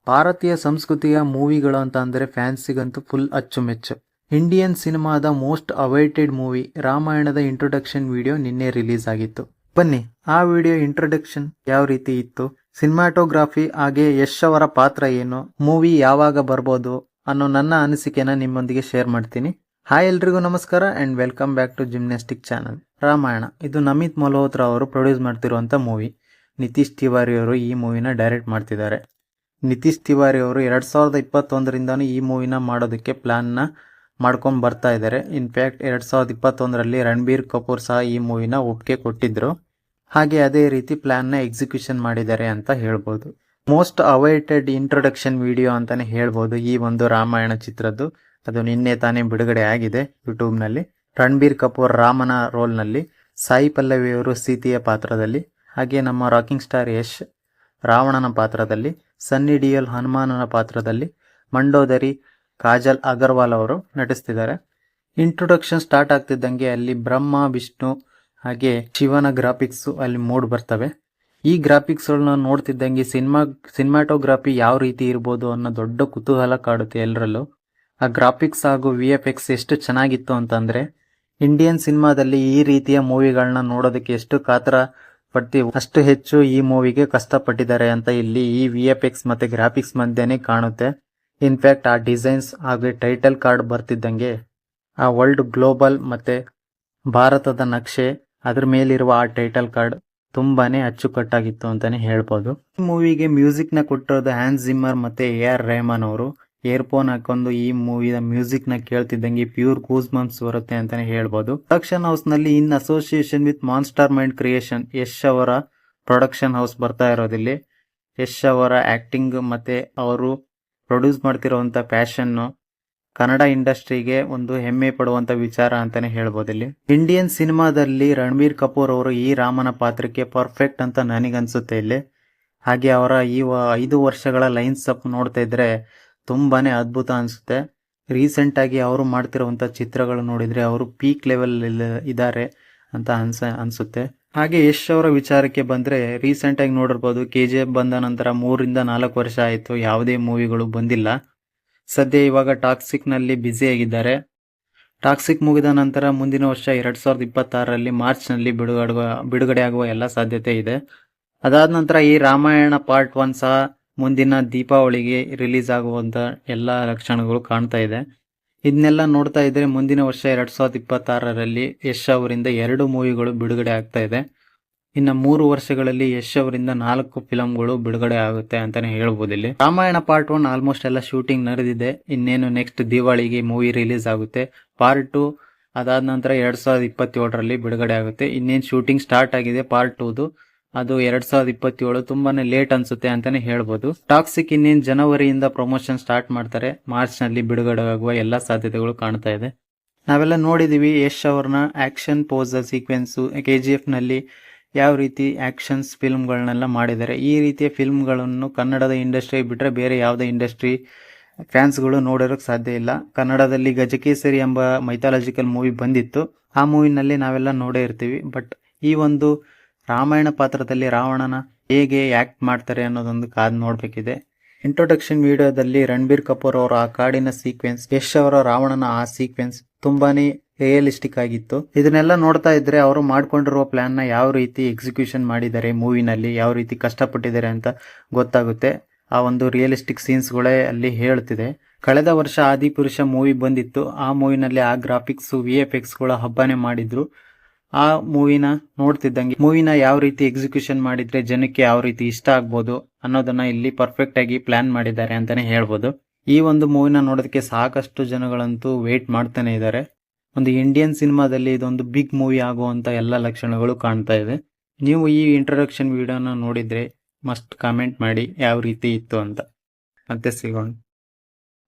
ಭಾರತೀಯ ಸಂಸ್ಕೃತಿಯ ಮೂವಿಗಳು ಅಂತ ಅಂದರೆ ಫ್ಯಾನ್ಸಿಗಂತೂ ಫುಲ್ ಅಚ್ಚುಮೆಚ್ಚು. ಇಂಡಿಯನ್ ಸಿನಿಮಾದ ಮೋಸ್ಟ್ ಅವೈಟೆಡ್ ಮೂವಿ ರಾಮಾಯಣದ ಇಂಟ್ರೊಡಕ್ಷನ್ ವಿಡಿಯೋ ನಿನ್ನೆ ರಿಲೀಸ್ ಆಗಿತ್ತು. ಬನ್ನಿ ಆ ವಿಡಿಯೋ ಇಂಟ್ರೊಡಕ್ಷನ್ ಯಾವ ರೀತಿ ಇತ್ತು, ಸಿನಿಮಾಟೋಗ್ರಫಿ ಹಾಗೆ ಯಶ್ ಅವರ ಪಾತ್ರ ಏನು, ಮೂವಿ ಯಾವಾಗ ಬರ್ಬೋದು ಅನ್ನೋ ನನ್ನ ಅನಿಸಿಕೆನ ನಿಮ್ಮೊಂದಿಗೆ ಶೇರ್ ಮಾಡ್ತೀನಿ. ಹಾಯ್ ಎಲ್ರಿಗೂ ನಮಸ್ಕಾರ and welcome back to gymnastic channel. Ramayana ಇದು ನಮಿತ್ ಮಲ್ಹೋತ್ರಾ ಅವರು ಪ್ರೊಡ್ಯೂಸ್ ಮಾಡ್ತಿರುವಂಥ ಮೂವಿ. ನಿತೀಶ್ ತಿವಾರಿ ಅವರು ಈ ಮೂವಿನ ಡೈರೆಕ್ಟ್ ಮಾಡ್ತಿದ್ದಾರೆ. ನಿತೀಶ್ ತಿವಾರಿ ಅವರು 2021ರಿಂದನೂ ಈ ಮೂವಿನ ಮಾಡೋದಕ್ಕೆ ಪ್ಲಾನ್ನ ಮಾಡ್ಕೊಂಡು ಬರ್ತಾ ಇದ್ದಾರೆ. ಇನ್ಫ್ಯಾಕ್ಟ್ 2021ರಲ್ಲಿ ರಣಬೀರ್ ಕಪೂರ್ ಸಹ ಈ ಮೂವಿನ ಒಪ್ಪಿಗೆ ಕೊಟ್ಟಿದ್ರು. ಹಾಗೆ ಅದೇ ರೀತಿ ಪ್ಲಾನ್ನ ಎಕ್ಸಿಕ್ಯೂಷನ್ ಮಾಡಿದ್ದಾರೆ ಅಂತ ಹೇಳ್ಬೋದು. ಮೋಸ್ಟ್ ಅವೈಟೆಡ್ ಇಂಟ್ರೊಡಕ್ಷನ್ ವಿಡಿಯೋ ಅಂತಾನೆ ಹೇಳ್ಬೋದು ಈ ಒಂದು ರಾಮಾಯಣ ಚಿತ್ರದ್ದು. ಅದು ನಿನ್ನೆ ತಾನೇ ಬಿಡುಗಡೆ ಆಗಿದೆ ಯೂಟ್ಯೂಬ್ನಲ್ಲಿ. ರಣಬೀರ್ ಕಪೂರ್ ರಾಮನ ರೋಲ್ನಲ್ಲಿ, ಸಾಯಿ ಪಲ್ಲವಿ ಅವರು ಸೀತೆಯ ಪಾತ್ರದಲ್ಲಿ, ಹಾಗೆ ನಮ್ಮ ರಾಕಿಂಗ್ ಸ್ಟಾರ್ ಯಶ್ ರಾವಣನ ಪಾತ್ರದಲ್ಲಿ, ಸನ್ನಿ ಡಿಯೋಲ್ ಹನುಮಾನನ ಪಾತ್ರದಲ್ಲಿ, ಮಂಡೋದರಿ ಕಾಜಲ್ ಅಗರ್ವಾಲ್ ಅವರು ನಟಿಸ್ತಿದ್ದಾರೆ. ಇಂಟ್ರೊಡಕ್ಷನ್ ಸ್ಟಾರ್ಟ್ ಆಗ್ತಿದ್ದಂಗೆ ಅಲ್ಲಿ ಬ್ರಹ್ಮ ವಿಷ್ಣು ಹಾಗೆ ಶಿವನ ಗ್ರಾಫಿಕ್ಸು ಅಲ್ಲಿ ಮೂಡ್ ಬರ್ತವೆ. ಈ ಗ್ರಾಫಿಕ್ಸ್ಗಳನ್ನ ನೋಡ್ತಿದ್ದಂಗೆ ಸಿನಿಮಾಟೋಗ್ರಫಿ ಯಾವ ರೀತಿ ಇರ್ಬೋದು ಅನ್ನೋ ದೊಡ್ಡ ಕುತೂಹಲ ಕಾಡುತ್ತೆ ಎಲ್ಲರಲ್ಲೂ. ಆ ಗ್ರಾಫಿಕ್ಸ್ ಹಾಗೂ VFX ಎಷ್ಟು ಚೆನ್ನಾಗಿತ್ತು ಅಂತಂದರೆ, ಇಂಡಿಯನ್ ಸಿನಿಮಾದಲ್ಲಿ ಈ ರೀತಿಯ ಮೂವಿಗಳನ್ನ ನೋಡೋದಕ್ಕೆ ಎಷ್ಟು ಕಾತರ ಪಡ್ತೀವಿ ಅಷ್ಟು ಹೆಚ್ಚು ಈ ಮೂವಿಗೆ ಕಷ್ಟಪಟ್ಟಿದ್ದಾರೆ ಅಂತ ಇಲ್ಲಿ ಈ VFX ಮತ್ತು ಗ್ರಾಫಿಕ್ಸ್ ಮಧ್ಯೆನೇ ಕಾಣುತ್ತೆ. ಇನ್ಫ್ಯಾಕ್ಟ್ ಆ ಡಿಸೈನ್ಸ್ ಹಾಗೆ ಟೈಟಲ್ ಕಾರ್ಡ್ ಬರ್ತಿದ್ದಂಗೆ ಆ ವರ್ಲ್ಡ್ ಗ್ಲೋಬಲ್ ಮತ್ತು ಭಾರತದ ನಕ್ಷೆ ಅದ್ರ ಮೇಲಿರುವ ಆ ಟೈಟಲ್ ಕಾರ್ಡ್ ತುಂಬಾನೇ ಅಚ್ಚುಕಟ್ಟಾಗಿತ್ತು ಅಂತಾನೆ ಹೇಳ್ಬೋದು. ಈ ಮೂವಿಗೆ ಮ್ಯೂಸಿಕ್ನ ಕೊಟ್ಟಿರೋದು ಹ್ಯಾನ್ಸ್ ಜಿಮ್ಮರ್ ಮತ್ತು AR ರೆಹಮಾನ್ ಅವರು. ಏರ್ಫೋನ್ ಹಾಕೊಂಡು ಈ ಮೂವಿಯ ಮ್ಯೂಸಿಕ್ನ ಕೇಳ್ತಿದ್ದಂಗೆ ಪ್ಯೂರ್ ಗೂಸ್ ಬಂಪ್ಸ್ ಬರುತ್ತೆ ಅಂತಾನೆ ಹೇಳ್ಬೋದು. ಪ್ರೊಡಕ್ಷನ್ ಹೌಸ್ ನಲ್ಲಿ ಇನ್ association with monster mind creation Yash ಅವರ ಪ್ರೊಡಕ್ಷನ್ ಹೌಸ್ ಬರ್ತಾ ಇರೋದಿಲ್ಲಿ. ಯಶ್ ಅವರ ಆಕ್ಟಿಂಗ್ ಮತ್ತೆ ಅವರು ಪ್ರೊಡ್ಯೂಸ್ ಮಾಡ್ತಿರೋಂಥ ಪ್ಯಾಷನ್ನು ಕನ್ನಡ ಇಂಡಸ್ಟ್ರಿಗೆ ಒಂದು ಹೆಮ್ಮೆ ಪಡುವಂತ ವಿಚಾರ ಅಂತಾನೆ ಹೇಳ್ಬೋದು. ಇಲ್ಲಿ ಇಂಡಿಯನ್ ಸಿನಿಮಾದಲ್ಲಿ ರಣಬೀರ್ ಕಪೂರ್ ಅವರು ಈ ರಾಮನ ಪಾತ್ರಕ್ಕೆ ಪರ್ಫೆಕ್ಟ್ ಅಂತ ನನಗನ್ಸುತ್ತೆ ಇಲ್ಲಿ. ಹಾಗೆ ಅವರ ಈ 5 ವರ್ಷಗಳ ಲೈನ್ಸ್ ಅಪ್ ನೋಡ್ತಾ ಇದ್ರೆ ತುಂಬಾನೇ ಅದ್ಭುತ ಅನಿಸುತ್ತೆ. ರೀಸೆಂಟಾಗಿ ಅವರು ಮಾಡ್ತಿರೋವಂಥ ಚಿತ್ರಗಳು ನೋಡಿದರೆ ಅವರು ಪೀಕ್ ಲೆವೆಲ್ ಇದ್ದಾರೆ ಅಂತ ಅನಿಸುತ್ತೆ. ಹಾಗೆ ಯಶ್ ಅವರ ವಿಚಾರಕ್ಕೆ ಬಂದರೆ, ರೀಸೆಂಟಾಗಿ ನೋಡಿರ್ಬೋದು KGF ಬಂದ ನಂತರ 3ರಿಂದ 4 ವರ್ಷ ಆಯಿತು, ಯಾವುದೇ ಮೂವಿಗಳು ಬಂದಿಲ್ಲ. ಸದ್ಯ ಇವಾಗ ಟಾಕ್ಸಿಕ್ನಲ್ಲಿ ಬ್ಯುಸಿಯಾಗಿದ್ದಾರೆ. ಟಾಕ್ಸಿಕ್ ಮುಗಿದ ನಂತರ ಮುಂದಿನ ವರ್ಷ 2026ರಲ್ಲಿ ಮಾರ್ಚ್ನಲ್ಲಿ ಬಿಡುಗಡೆ ಆಗುವ ಎಲ್ಲ ಸಾಧ್ಯತೆ ಇದೆ. ಅದಾದ ನಂತರ ಈ ರಾಮಾಯಣ ಪಾರ್ಟ್ 1 ಸಹ ಮುಂದಿನ ದೀಪಾವಳಿಗೆ ರಿಲೀಸ್ ಆಗುವಂಥ ಎಲ್ಲ ಲಕ್ಷಣಗಳು ಕಾಣ್ತಾ ಇದೆ. ಇದನ್ನೆಲ್ಲ ನೋಡ್ತಾ ಇದ್ರೆ ಮುಂದಿನ ವರ್ಷ 2026ರಲ್ಲಿ ಯಶ್ ಅವರಿಂದ 2 ಮೂವಿಗಳು ಬಿಡುಗಡೆ ಆಗ್ತಾ ಇದೆ. ಇನ್ನು 3 ವರ್ಷಗಳಲ್ಲಿ ಯಶ್ ಅವರಿಂದ 4 ಫಿಲಂಗಳು ಬಿಡುಗಡೆ ಆಗುತ್ತೆ ಅಂತಾನೆ ಹೇಳ್ಬೋದು. ಇಲ್ಲಿ ರಾಮಾಯಣ ಪಾರ್ಟ್ 1 ಆಲ್ಮೋಸ್ಟ್ ಎಲ್ಲ ಶೂಟಿಂಗ್ ನಡೆದಿದೆ. ಇನ್ನೇನು ನೆಕ್ಸ್ಟ್ ದಿವಾಳಿಗೆ ಮೂವಿ ರಿಲೀಸ್ ಆಗುತ್ತೆ. ಪಾರ್ಟ್ 2 ಅದಾದ ನಂತರ 2027ರಲ್ಲಿ ಬಿಡುಗಡೆ ಆಗುತ್ತೆ. ಇನ್ನೇನು ಶೂಟಿಂಗ್ ಸ್ಟಾರ್ಟ್ ಆಗಿದೆ ಪಾರ್ಟ್ 2ದು. ಅದು 2027 ತುಂಬಾನೇ ಲೇಟ್ ಅನ್ಸುತ್ತೆ ಅಂತಾನೆ ಹೇಳ್ಬೋದು. ಟಾಕ್ಸಿಕ್ ಇನ್ನೇನು ಜನವರಿಯಿಂದ ಪ್ರಮೋಷನ್ ಸ್ಟಾರ್ಟ್ ಮಾಡ್ತಾರೆ. ಮಾರ್ಚ್ನಲ್ಲಿ ಬಿಡುಗಡೆ ಆಗುವ ಎಲ್ಲ ಸಾಧ್ಯತೆಗಳು ಕಾಣ್ತಾ ಇದೆ. ನಾವೆಲ್ಲ ನೋಡಿದೀವಿ ಯಶ್ ಅವ್ರನ್ನ ಆಕ್ಷನ್ ಪೋಸ್ ಸೀಕ್ವೆನ್ಸು KGFನಲ್ಲಿ ಯಾವ ರೀತಿ ಆಕ್ಷನ್ಸ್ ಫಿಲ್ಮ್ಗಳನ್ನೆಲ್ಲ ಮಾಡಿದ್ದಾರೆ. ಈ ರೀತಿಯ ಫಿಲ್ಮ್ಗಳನ್ನು ಕನ್ನಡದ ಇಂಡಸ್ಟ್ರಿ ಬಿಟ್ಟರೆ ಬೇರೆ ಯಾವುದೇ ಇಂಡಸ್ಟ್ರಿ ಫ್ಯಾನ್ಸ್ಗಳು ನೋಡಿರೋಕ್ಕೆ ಸಾಧ್ಯ ಇಲ್ಲ. ಕನ್ನಡದಲ್ಲಿ ಗಜಕೇಸರಿ ಎಂಬ ಮೈಥಾಲಜಿಕಲ್ ಮೂವಿ ಬಂದಿತ್ತು. ಆ ಮೂವಿನಲ್ಲಿ ನಾವೆಲ್ಲ ನೋಡೇ ಇರ್ತೀವಿ. ಬಟ್ ಈ ಒಂದು ರಾಮಾಯಣ ಪಾತ್ರದಲ್ಲಿ ರಾವಣನ ಹೇಗೆ ಆಕ್ಟ್ ಮಾಡ್ತಾರೆ ಅನ್ನೋದೊಂದು ಕಾದು ನೋಡಬೇಕಿದೆ. ಇಂಟ್ರೊಡಕ್ಷನ್ ವಿಡಿಯೋದಲ್ಲಿ ರಣಬೀರ್ ಕಪೂರ್ ಅವರ ಆ ಕಾಡಿನ ಸೀಕ್ವೆನ್ಸ್, ಯಶ್ ಅವರ ರಾವಣನ ಆ ಸೀಕ್ವೆನ್ಸ್ ತುಂಬಾನೇ ರಿಯಲಿಸ್ಟಿಕ್ ಆಗಿತ್ತು. ಇದನ್ನೆಲ್ಲ ನೋಡ್ತಾ ಇದ್ರೆ ಅವರು ಮಾಡ್ಕೊಂಡಿರುವ ಪ್ಲಾನ್ನ ಯಾವ ರೀತಿ ಎಕ್ಸಿಕ್ಯೂಷನ್ ಮಾಡಿದ್ದಾರೆ, ಮೂವಿನಲ್ಲಿ ಯಾವ ರೀತಿ ಕಷ್ಟಪಟ್ಟಿದ್ದಾರೆ ಅಂತ ಗೊತ್ತಾಗುತ್ತೆ. ಆ ಒಂದು ರಿಯಲಿಸ್ಟಿಕ್ ಸೀನ್ಸ್ಗಳೇ ಅಲ್ಲಿ ಹೇಳ್ತಿದೆ. ಕಳೆದ ವರ್ಷ ಆದಿಪುರುಷ ಮೂವಿ ಬಂದಿತ್ತು. ಆ ಮೂವಿನಲ್ಲಿ ಆ ಗ್ರಾಫಿಕ್ಸ್ VFXಗಳ ಹಬ್ಬನೇ ಮಾಡಿದ್ರು. ಆ ಮೂವಿನ ನೋಡ್ತಿದ್ದಂಗೆ ಮೂವಿನ ಯಾವ ರೀತಿ ಎಕ್ಸಿಕ್ಯೂಷನ್ ಮಾಡಿದ್ರೆ ಜನಕ್ಕೆ ಯಾವ ರೀತಿ ಇಷ್ಟ ಆಗ್ಬೋದು ಅನ್ನೋದನ್ನ ಇಲ್ಲಿ ಪರ್ಫೆಕ್ಟ್ ಆಗಿ ಪ್ಲಾನ್ ಮಾಡಿದ್ದಾರೆ ಅಂತಾನೆ ಹೇಳ್ಬೋದು. ಈ ಒಂದು ಮೂವಿನ ನೋಡೋದಕ್ಕೆ ಸಾಕಷ್ಟು ಜನಗಳಂತೂ ವೇಟ್ ಮಾಡ್ತಾನೆ ಇದ್ದಾರೆ. ಒಂದು ಇಂಡಿಯನ್ ಸಿನಿಮಾದಲ್ಲಿ ಇದೊಂದು ಬಿಗ್ ಮೂವಿ ಆಗುವಂತ ಎಲ್ಲ ಲಕ್ಷಣಗಳು ಕಾಣ್ತಾ ಇದೆ. ನೀವು ಈ ಇಂಟ್ರೊಡಕ್ಷನ್ ವಿಡಿಯೋನ ನೋಡಿದ್ರೆ ಮಸ್ಟ್ ಕಾಮೆಂಟ್ ಮಾಡಿ ಯಾವ ರೀತಿ ಇತ್ತು ಅಂತ. ಮತ್ತೆ ಸಿಗೋಣ.